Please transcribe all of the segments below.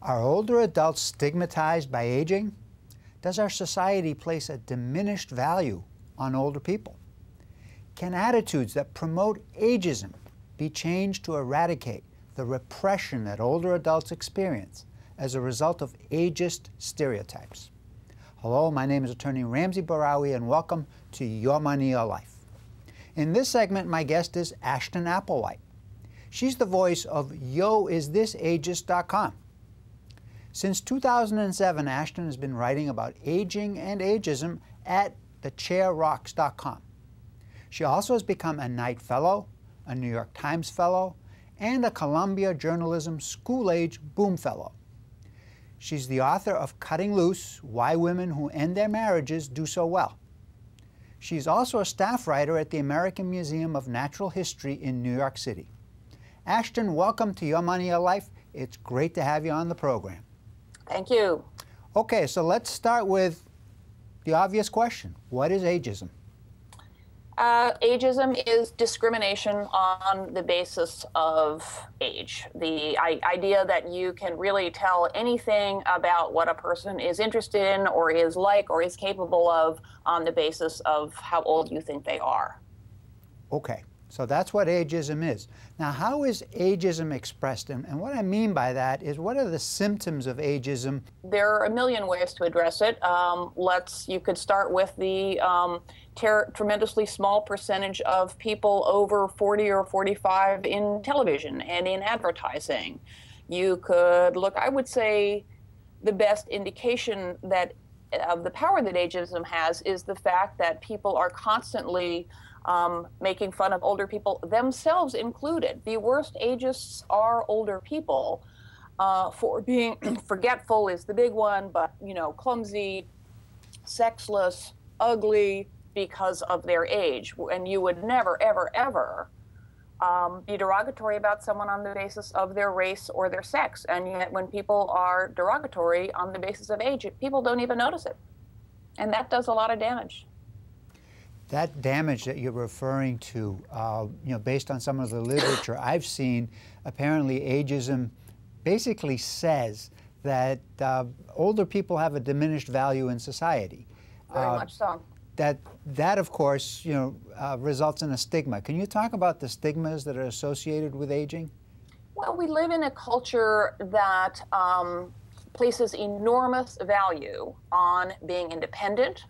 Are older adults stigmatized by aging? Does our society place a diminished value on older people? Can attitudes that promote ageism be changed to eradicate the repression that older adults experience as a result of ageist stereotypes? Hello, my name is Attorney Ramsey Bahrawy, and welcome to Your Money, Your Life. In this segment, my guest is Ashton Applewhite. She's the voice of YoIsThisAgeist.com. Since 2007, Ashton has been writing about aging and ageism at thechairrocks.com. She also has become a Knight Fellow, a New York Times Fellow, and a Columbia Journalism School-Age Boom Fellow. She's the author of Cutting Loose: Why Women Who End Their Marriages Do So Well. She's also a staff writer at the American Museum of Natural History in New York City. Ashton, welcome to Your Money, Your Life. It's great to have you on the program. Thank you. Okay, so let's start with the obvious question. What is ageism? Ageism is discrimination on the basis of age. The idea that you can really tell anything about what a person is interested in or is like or is capable of on the basis of how old you think they are. Okay, so that's what ageism is. Now, how is ageism expressed? And what I mean by that is, what are the symptoms of ageism? There are a million ways to address it. You could start with the tremendously small percentage of people over 40 or 45 in television and in advertising. You could look, I would say the best indication that of the power that ageism has is the fact that people are constantly making fun of older people, themselves included. The worst ageists are older people for being forgetful is the big one, but clumsy, sexless, ugly, because of their age. And you would never, ever, ever be derogatory about someone on the basis of their race or their sex. And yet when people are derogatory on the basis of age, people don't even notice it. And that does a lot of damage. That damage that you're referring to, based on some of the literature I've seen, apparently ageism basically says that older people have a diminished value in society. Very much so. That of course, results in a stigma. Can you talk about the stigmas that are associated with aging? Well, we live in a culture that places enormous value on being independent,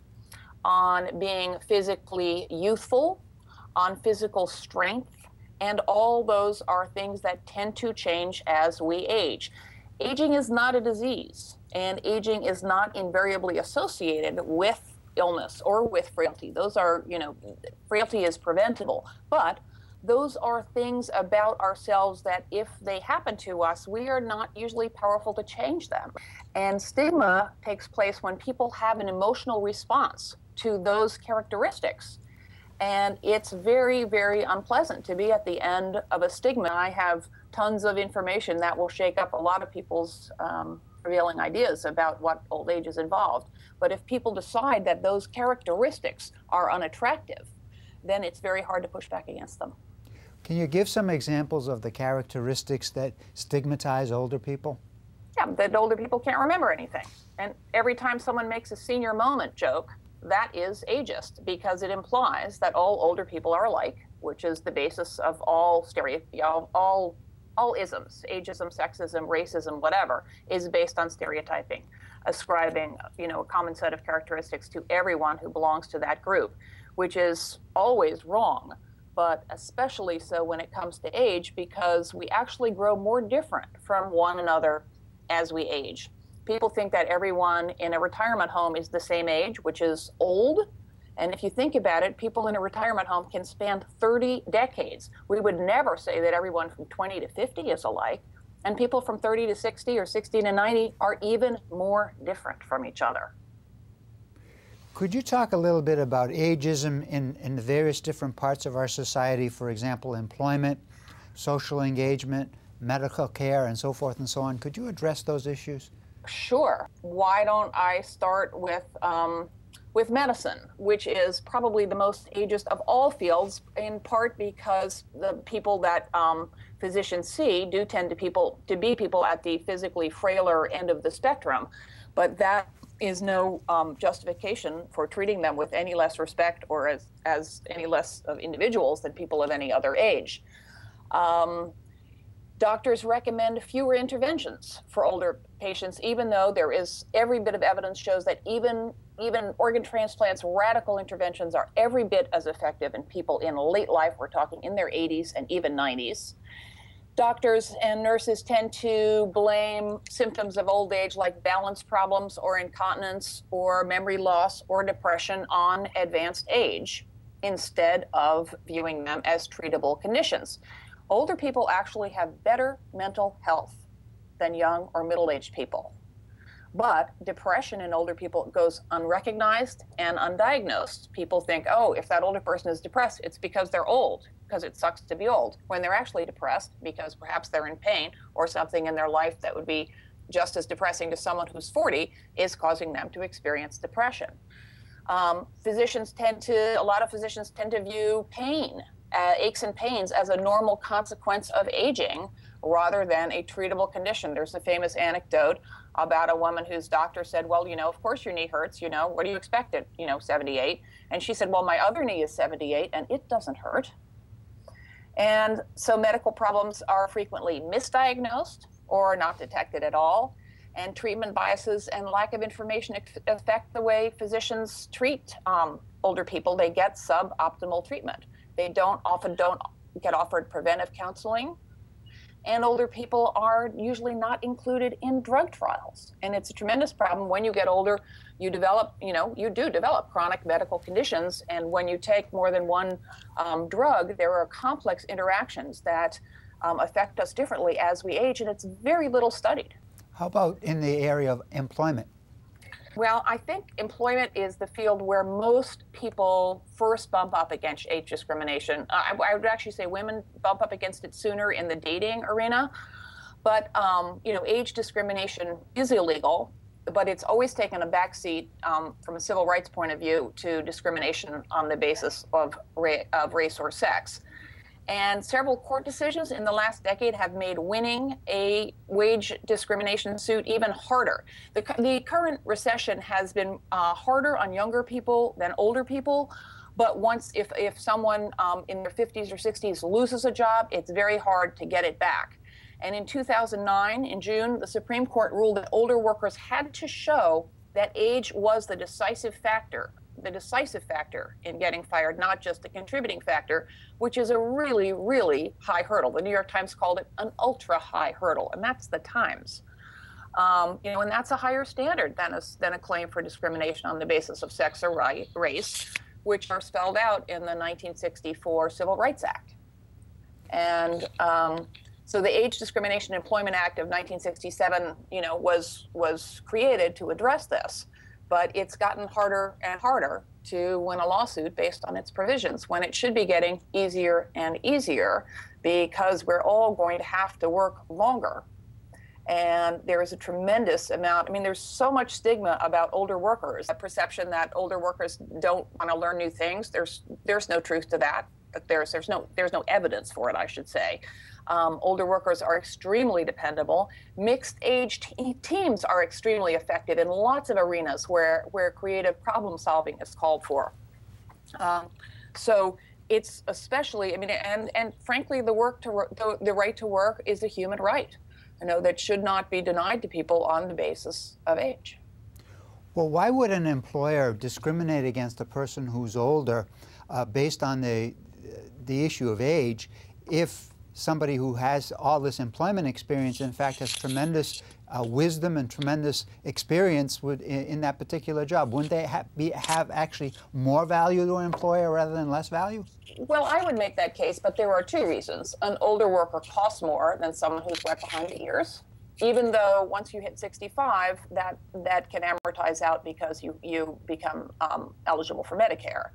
on being physically youthful, on physical strength, and all those are things that tend to change as we age. Aging is not a disease, and aging is not invariably associated with illness or with frailty. Those are, frailty is preventable, but those are things about ourselves that if they happen to us, we are not usually powerful to change them. And stigma takes place when people have an emotional response to those characteristics. And it's very, very unpleasant to be at the end of a stigma. I have tons of information that will shake up a lot of people's prevailing ideas about what old age is involved. But if people decide that those characteristics are unattractive, then it's very hard to push back against them. Can you give some examples of the characteristics that stigmatize older people? Yeah, that older people can't remember anything. And every time someone makes a senior moment joke, that is ageist, because it implies that all older people are alike, which is the basis of all isms, ageism, sexism, racism, whatever, is based on stereotyping, ascribing, a common set of characteristics to everyone who belongs to that group, which is always wrong, but especially so when it comes to age, because we actually grow more different from one another as we age. People think that everyone in a retirement home is the same age, which is old. And if you think about it, people in a retirement home can span 30 decades. We would never say that everyone from 20 to 50 is alike. And people from 30 to 60 or 60 to 90 are even more different from each other. Could you talk a little bit about ageism in the various different parts of our society, for example, employment, social engagement, medical care, and so forth and so on? Could you address those issues? Sure. Why don't I start with with medicine, which is probably the most ageist of all fields, in part because the people that physicians see do tend to be people at the physically frailer end of the spectrum, but that is no justification for treating them with any less respect or as any less of individuals than people of any other age. Doctors recommend fewer interventions for older patients, even though there is every bit of evidence shows that even organ transplants, radical interventions are every bit as effective in people in late life. We're talking in their 80s and even 90s. Doctors and nurses tend to blame symptoms of old age like balance problems or incontinence or memory loss or depression on advanced age instead of viewing them as treatable conditions. Older people actually have better mental health than young or middle-aged people. But depression in older people goes unrecognized and undiagnosed. People think, oh, if that older person is depressed, it's because they're old, because it sucks to be old, when they're actually depressed because perhaps they're in pain or something in their life that would be just as depressing to someone who's 40 is causing them to experience depression. A lot of physicians tend to view pain, aches and pains as a normal consequence of aging rather than a treatable condition. There's a famous anecdote about a woman whose doctor said, well, of course your knee hurts, what do you expect at, 78? And she said, well, my other knee is 78 and it doesn't hurt. And so medical problems are frequently misdiagnosed or not detected at all. And treatment biases and lack of information affect the way physicians treat older people. They get suboptimal treatment. They often don't get offered preventive counseling. And older people are usually not included in drug trials. And it's a tremendous problem. When you get older, you do develop chronic medical conditions. And when you take more than one drug, there are complex interactions that affect us differently as we age, and it's very little studied. How about in the area of employment? Well, I think employment is the field where most people first bump up against age discrimination. I would actually say women bump up against it sooner in the dating arena. But, age discrimination is illegal, but it's always taken a backseat from a civil rights point of view to discrimination on the basis of race or sex. And several court decisions in the last decade have made winning a wage discrimination suit even harder. The current recession has been harder on younger people than older people. But if someone in their 50s or 60s loses a job, it's very hard to get it back. And in 2009, in June, the Supreme Court ruled that older workers had to show that age was the decisive factor in getting fired, not just the contributing factor, which is a really, really high hurdle. The New York Times called it an ultra high hurdle, and that's the Times. And that's a higher standard than a claim for discrimination on the basis of sex or race, which are spelled out in the 1964 Civil Rights Act. And so the Age Discrimination Employment Act of 1967, was created to address this. But it's gotten harder and harder to win a lawsuit based on its provisions when it should be getting easier and easier because we're all going to have to work longer. And there is a tremendous amount, there's so much stigma about older workers, a perception that older workers don't want to learn new things. There's no truth to that. There's no evidence for it, I should say. Older workers are extremely dependable. Mixed age teams are extremely effective in lots of arenas where creative problem solving is called for. So it's especially, and frankly, the right to work is a human right, that should not be denied to people on the basis of age. Well, why would an employer discriminate against a person who's older based on the issue of age if somebody who has all this employment experience, in fact, has tremendous wisdom and tremendous experience in that particular job? Wouldn't they have actually more value to an employer rather than less value? Well, I would make that case, but there are two reasons. An older worker costs more than someone who's wet behind the ears, even though once you hit 65, that can amortize out because you become eligible for Medicare.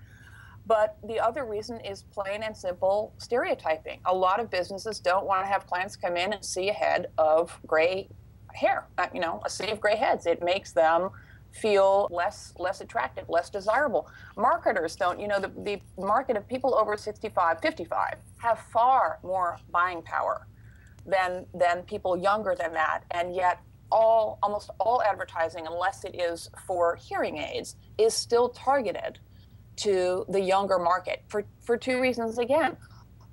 But the other reason is plain and simple stereotyping. A lot of businesses don't want to have clients come in and see a head of gray hair, a sea of gray heads. It makes them feel less attractive, less desirable. Marketers don't, the market of people over 65, 55 have far more buying power than people younger than that, and yet almost all advertising, unless it is for hearing aids, is still targeted to the younger market for two reasons. Again,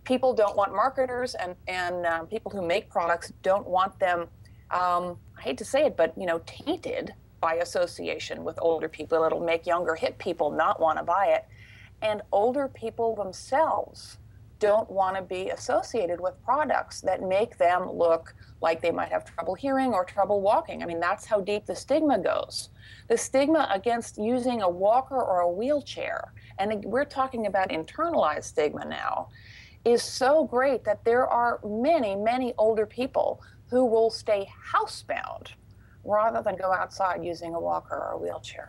people don't want marketers, and people who make products don't want them, I hate to say it, but tainted by association with older people. It'll make younger hip people not want to buy it, and older people themselves don't want to be associated with products that make them look like they might have trouble hearing or trouble walking. I mean, that's how deep the stigma goes. The stigma against using a walker or a wheelchair, and we're talking about internalized stigma now, is so great that there are many, many older people who will stay housebound rather than go outside using a walker or a wheelchair.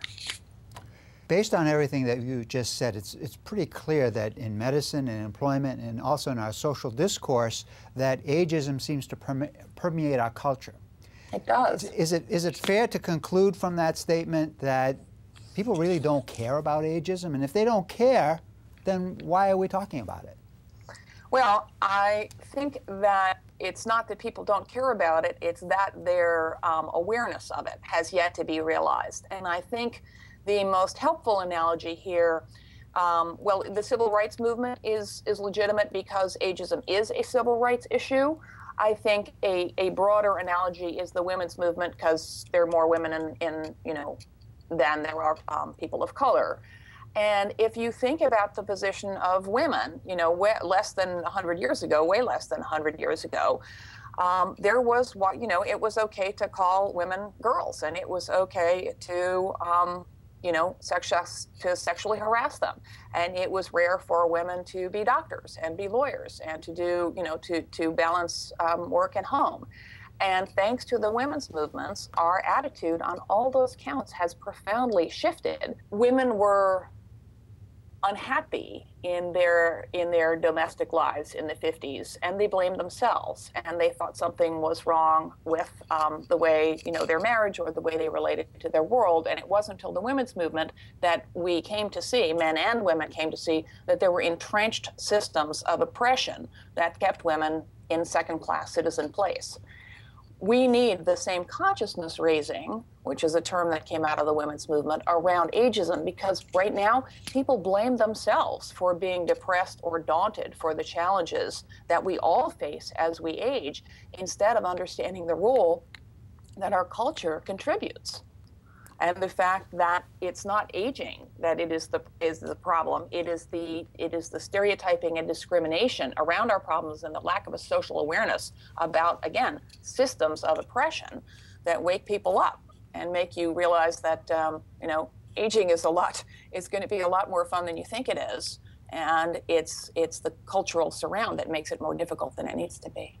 Based on everything that you just said, it's pretty clear that in medicine and employment and also in our social discourse that ageism seems to permeate our culture. It does. Is it fair to conclude from that statement that people really don't care about ageism? And if they don't care, then why are we talking about it? Well, I think that it's not that people don't care about it, it's that their awareness of it has yet to be realized. And I think the most helpful analogy here, well, the civil rights movement is legitimate because ageism is a civil rights issue. I think a broader analogy is the women's movement, because there are more women in than there are people of color. And if you think about the position of women, less than 100 years ago, way less than 100 years ago, there was it was okay to call women girls, and it was okay to sexually harass them, and it was rare for women to be doctors and be lawyers and to do to balance work and home. And thanks to the women's movements, our attitude on all those counts has profoundly shifted. Women were unhappy in their domestic lives in the 50s, and they blamed themselves, and they thought something was wrong with the way their marriage or the way they related to their world. And it wasn't until the women's movement that we came to see, men and women came to see, that there were entrenched systems of oppression that kept women in second-class citizen place. We need the same consciousness raising, which is a term that came out of the women's movement, around ageism, because right now people blame themselves for being depressed or daunted for the challenges that we all face as we age, instead of understanding the role that our culture contributes. And the fact that it's not aging that is the problem. It is the stereotyping and discrimination around our problems and the lack of a social awareness about, again, systems of oppression that wake people up and make you realize that aging is going to be a lot more fun than you think it is, and it's the cultural surround that makes it more difficult than it needs to be.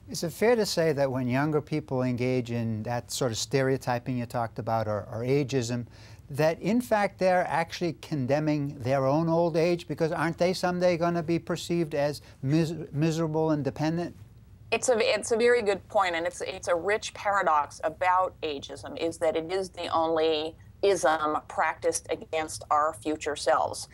Is it fair to say that when younger people engage in that sort of stereotyping you talked about, or ageism, that in fact they're actually condemning their own old age? Because aren't they someday going to be perceived as miserable and dependent? It's a very good point, and it's a rich paradox about ageism, is that it is the only ism practiced against our future selves.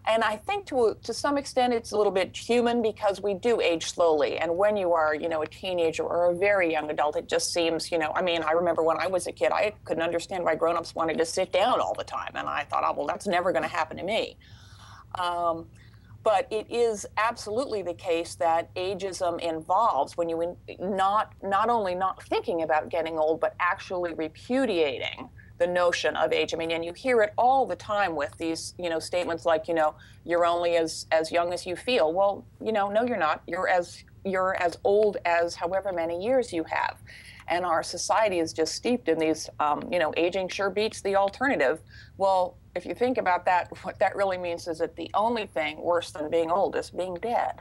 And I think to some extent it's a little bit human, because we do age slowly. And when you are, a teenager or a very young adult, it just seems, I mean, I remember when I was a kid, I couldn't understand why grown-ups wanted to sit down all the time. And I thought, oh, well, that's never going to happen to me. But it is absolutely the case that ageism involves when you not only not thinking about getting old, but actually repudiating the notion of age. I mean, and you hear it all the time with these, statements like, you're only as young as you feel. Well, no, you're not. You're as old as however many years you have. And our society is just steeped in these, aging sure beats the alternative. Well, if you think about that, what that really means is that the only thing worse than being old is being dead.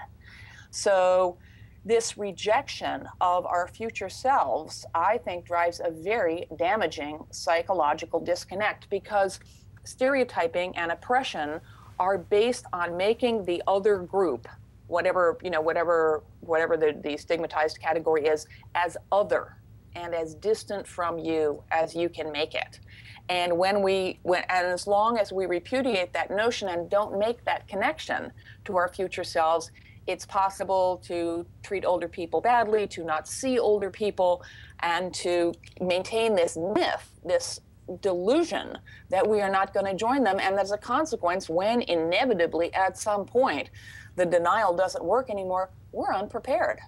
So this rejection of our future selves, I think, drives a very damaging psychological disconnect, because stereotyping and oppression are based on making the other group, whatever the stigmatized category is, as other. and as distant from you as you can make it. And and as long as we repudiate that notion and don't make that connection to our future selves, it's possible to treat older people badly, to not see older people, and to maintain this myth, this delusion that we are not going to join them. And as a consequence, when inevitably at some point the denial doesn't work anymore, we're unprepared.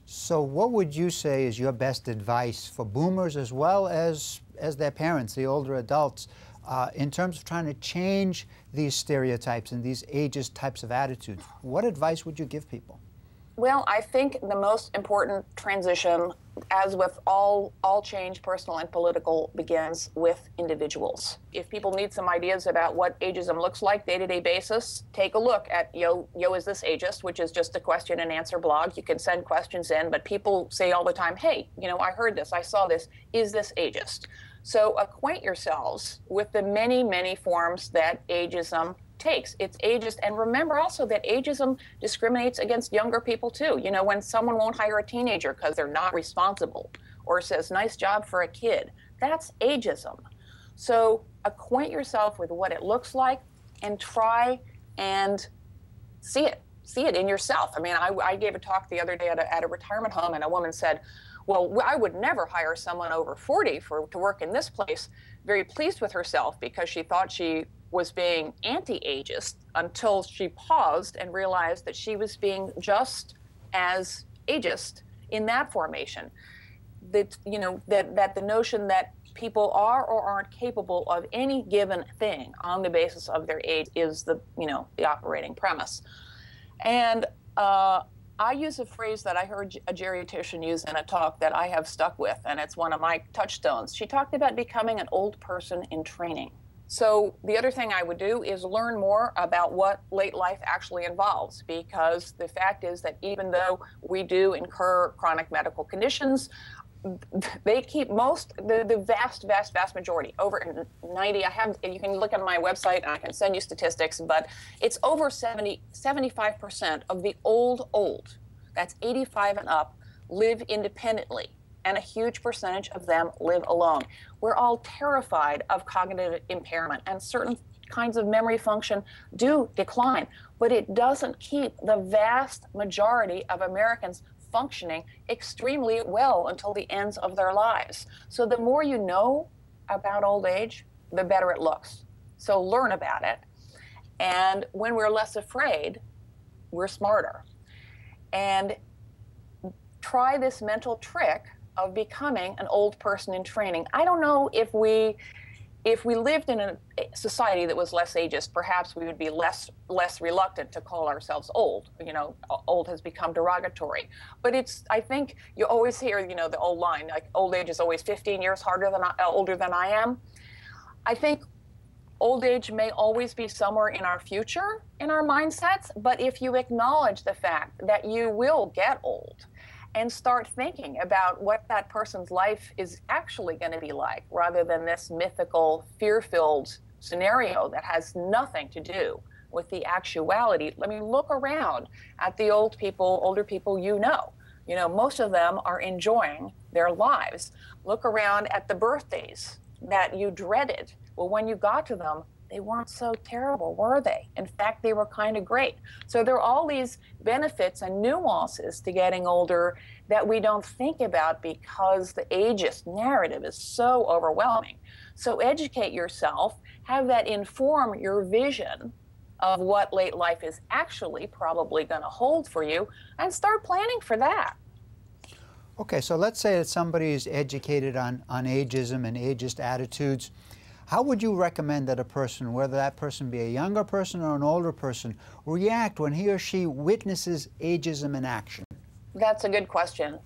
So what would you say is your best advice for boomers as well as their parents, the older adults, in terms of trying to change these stereotypes and these ageist types of attitudes? What advice would you give people? Well, I think the most important transition, as with all change, personal and political, begins with individuals. If people need some ideas about what ageism looks like day-to-day basis, take a look at Yo, Is This Ageist, which is just a question and answer blog. You can send questions in, but people say all the time, hey, I heard this, I saw this, is this ageist? So acquaint yourselves with the many, many forms that ageism takes. It's ageist. And remember also that ageism discriminates against younger people too. When someone won't hire a teenager because they're not responsible, or says, nice job for a kid, that's ageism. So acquaint yourself with what it looks like and try and see it in yourself. I mean, I gave a talk the other day at a retirement home, and a woman said, well, I would never hire someone over 40 to work in this place. Very pleased with herself because she thought she was being anti-ageist until she paused and realized that she was being just as ageist in that formation. That the notion that people are or aren't capable of any given thing on the basis of their age is the operating premise. And I use a phrase that I heard a geriatrician use in a talk that I have stuck with, and it's one of my touchstones. She talked about becoming an old person in training. So the other thing I would do is learn more about what late life actually involves, because the fact is that even though we do incur chronic medical conditions, they keep the vast majority, over 90, you can look at my website and I can send you statistics, but it's over 75% of the old, that's 85 and up, live independently. And a huge percentage of them live alone. We're all terrified of cognitive impairment, and certain kinds of memory function do decline, but it doesn't keep the vast majority of Americans functioning extremely well until the ends of their lives. So the more you know about old age, the better it looks. So learn about it. And when we're less afraid, we're smarter. And try this mental trick of becoming an old person in training. I don't know if we lived in a society that was less ageist, perhaps we would be less reluctant to call ourselves old. Old has become derogatory. But I think you always hear, the old line, like old age is always 15 years older than I am. I think old age may always be somewhere in our future, in our mindsets, but if you acknowledge the fact that you will get old, and start thinking about what that person's life is actually going to be like, rather than this mythical, fear-filled scenario that has nothing to do with the actuality. I mean, look around at the older people most of them are enjoying their lives. Look around at the birthdays that you dreaded. Well, when you got to them, they weren't so terrible, were they? In fact, they were kind of great. So there are all these benefits and nuances to getting older that we don't think about because the ageist narrative is so overwhelming. So educate yourself, have that inform your vision of what late life is actually probably going to hold for you, and start planning for that. Okay, so let's say that somebody is educated on ageism and ageist attitudes. How would you recommend that a person, whether that person be a younger person or an older person, react when he or she witnesses ageism in action? That's a good question.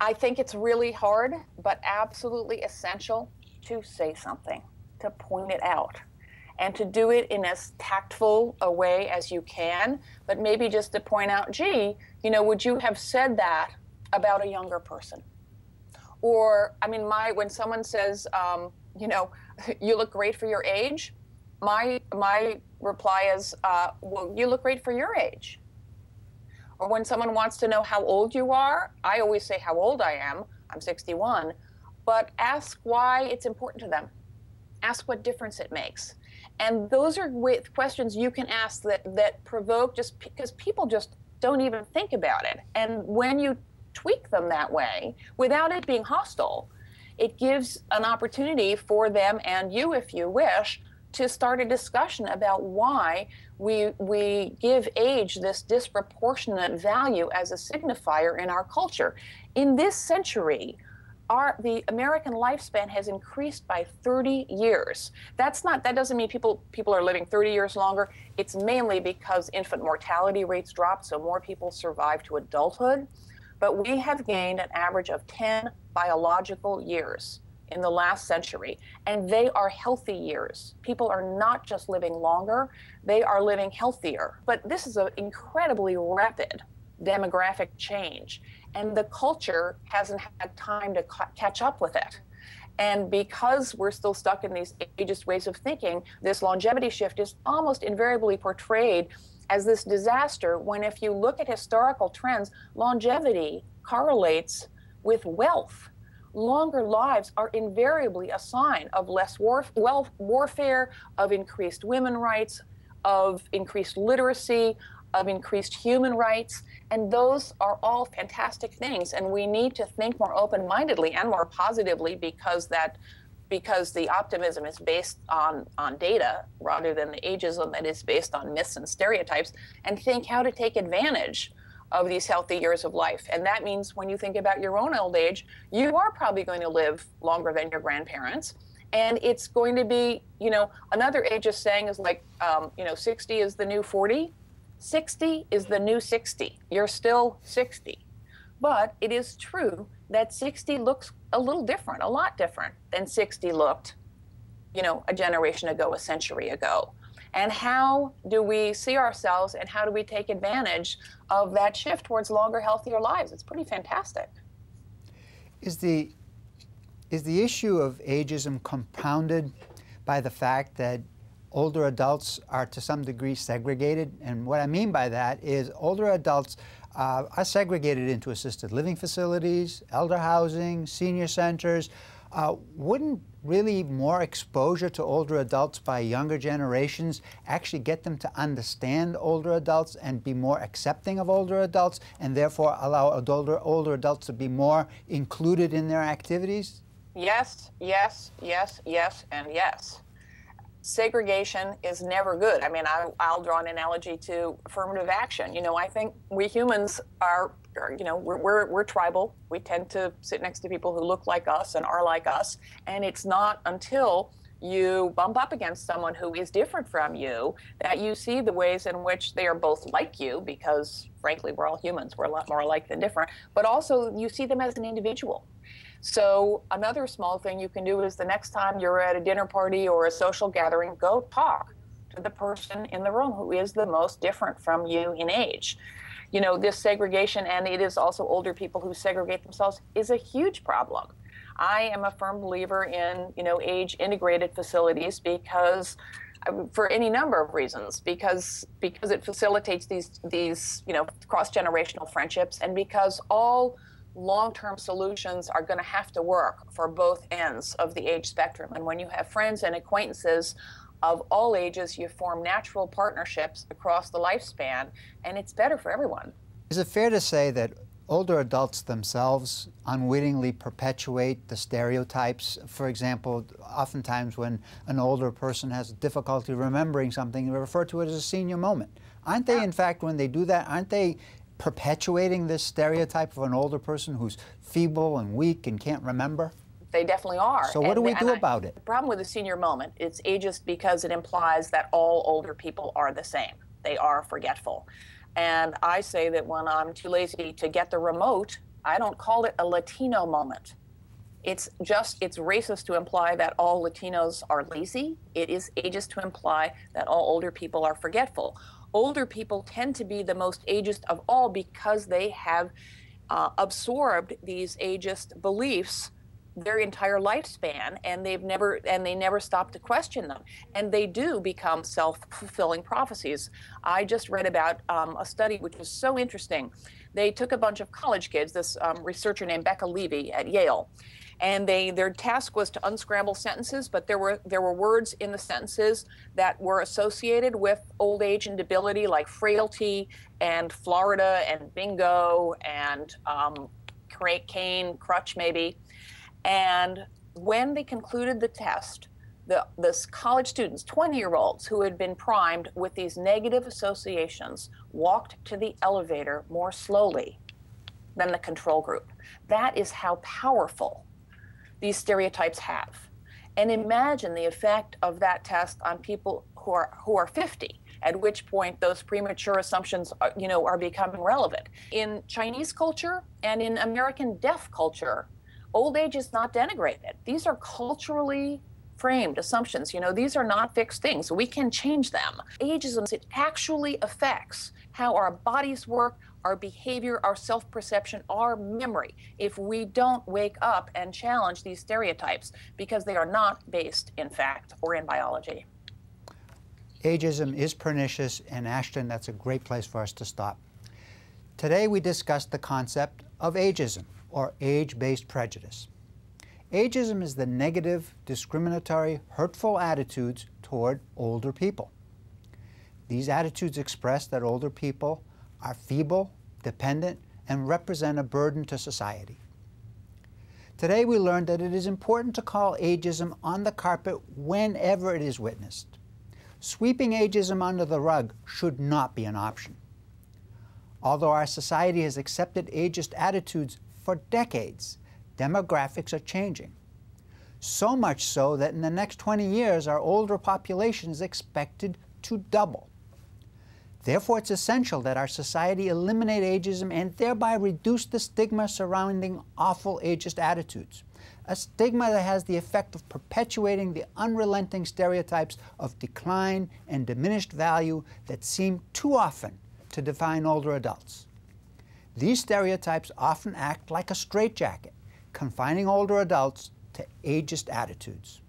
I think it's really hard, but absolutely essential to say something, to point it out, and to do it in as tactful a way as you can, but maybe just to point out, gee, would you have said that about a younger person? Or, when someone says, you look great for your age, my reply is, well, you look great for your age. Or when someone wants to know how old you are, I always say how old I am. I'm 61. But ask why it's important to them. Ask what difference it makes. And those are questions you can ask that provoke, just because people just don't even think about it. And when you tweak them that way, without it being hostile, it gives an opportunity for them and you, if you wish, to start a discussion about why we give age this disproportionate value as a signifier in our culture. In this century, the American lifespan has increased by 30 years. That doesn't mean people are living 30 years longer. It's mainly because infant mortality rates dropped, so more people survive to adulthood. But we have gained an average of 10 biological years in the last century, and they are healthy years. People are not just living longer, they are living healthier. But this is an incredibly rapid demographic change, and the culture hasn't had time to catch up with it. And because we're still stuck in these ageist ways of thinking, this longevity shift is almost invariably portrayed as this disaster, when if you look at historical trends, longevity correlates with wealth. Longer lives are invariably a sign of less warfare, of increased women rights, of increased literacy, of increased human rights. And those are all fantastic things. And we need to think more open-mindedly and more positively, because the optimism is based on data rather than the ageism that is based on myths and stereotypes, and think how to take advantage of these healthy years of life. And that means when you think about your own old age, you are probably going to live longer than your grandparents. And it's going to be, another ageist saying is like, 60 is the new 40. 60 is the new 60. You're still 60. But it is true that 60 looks a little different, a lot different than 60 looked, a generation ago, a century ago. And how do we see ourselves, and how do we take advantage of that shift towards longer, healthier lives? It's pretty fantastic. Is the issue of ageism compounded by the fact that older adults are to some degree segregated? And what I mean by that is older adults are segregated into assisted living facilities, elder housing, senior centers. Wouldn't really more exposure to older adults by younger generations actually get them to understand older adults and be more accepting of older adults, and therefore allow older adults to be more included in their activities? Yes, yes, yes, yes, and yes. Segregation is never good. I mean, I'll draw an analogy to affirmative action. I think we humans are we're tribal. We tend to sit next to people who look like us and are like us. And it's not until you bump up against someone who is different from you that you see the ways in which they are both like you, because frankly, we're all humans. We're a lot more alike than different. But also you see them as an individual. So another small thing you can do is the next time you're at a dinner party or a social gathering, go talk to the person in the room who is the most different from you in age. This segregation, and it is also older people who segregate themselves, is a huge problem. I am a firm believer in, age-integrated facilities, because for any number of reasons, because it facilitates these cross-generational friendships, and because all long-term solutions are going to have to work for both ends of the age spectrum. And when you have friends and acquaintances of all ages, you form natural partnerships across the lifespan, and it's better for everyone. Is it fair to say that older adults themselves unwittingly perpetuate the stereotypes? For example, oftentimes when an older person has difficulty remembering something, they refer to it as a senior moment. Aren't they, in fact, when they do that, aren't they perpetuating this stereotype of an older person who's feeble and weak and can't remember? They definitely are. So what do we do about it? The problem with the senior moment, it's ageist because it implies that all older people are the same. They are forgetful. And I say that when I'm too lazy to get the remote, I don't call it a Latino moment. It's racist to imply that all Latinos are lazy. It is ageist to imply that all older people are forgetful. Older people tend to be the most ageist of all because they have absorbed these ageist beliefs their entire lifespan, and they never stop to question them, and they do become self-fulfilling prophecies. I just read about a study which was so interesting. They took a bunch of college kids, this researcher named Becca Levy at Yale, and their task was to unscramble sentences, but there were words in the sentences that were associated with old age and debility, like frailty and Florida and bingo and cane, crutch maybe. And when they concluded the test, this college students, 20-year-olds who had been primed with these negative associations, walked to the elevator more slowly than the control group. That is how powerful these stereotypes have. And imagine the effect of that test on people who are 50, at which point those premature assumptions are becoming relevant. In Chinese culture and in American deaf culture, old age is not denigrated. These are culturally framed assumptions. These are not fixed things. We can change them. Ageism, it actually affects how our bodies work, our behavior, our self-perception, our memory, if we don't wake up and challenge these stereotypes, because they are not based in fact or in biology. Ageism is pernicious, and Ashton, that's a great place for us to stop. Today we discussed the concept of ageism, or age-based prejudice. Ageism is the negative, discriminatory, hurtful attitudes toward older people. These attitudes express that older people are feeble, dependent, and represent a burden to society. Today we learned that it is important to call ageism on the carpet whenever it is witnessed. Sweeping ageism under the rug should not be an option. Although our society has accepted ageist attitudes for decades, demographics are changing. So much so that in the next 20 years, our older population is expected to double. Therefore, it's essential that our society eliminate ageism and thereby reduce the stigma surrounding awful ageist attitudes. A stigma that has the effect of perpetuating the unrelenting stereotypes of decline and diminished value that seem too often to define older adults. These stereotypes often act like a straitjacket, confining older adults to ageist attitudes.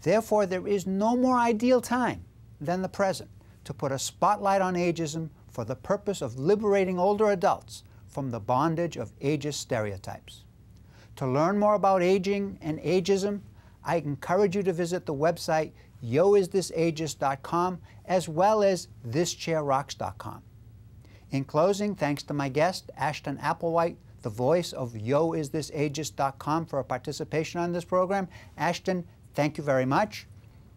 Therefore, there is no more ideal time than the present to put a spotlight on ageism for the purpose of liberating older adults from the bondage of ageist stereotypes. To learn more about aging and ageism, I encourage you to visit the website yoisthisageist.com as well as thischairrocks.com. In closing, thanks to my guest, Ashton Applewhite, the voice of yoisthisageist.com, for a participation on this program. Ashton, thank you very much.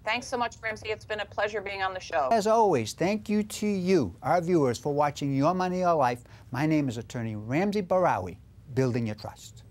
Thanks so much, Ramsey. It's been a pleasure being on the show. As always, thank you to you, our viewers, for watching Your Money, Your Life. My name is Attorney Ramsey Bahrawy, building your trust.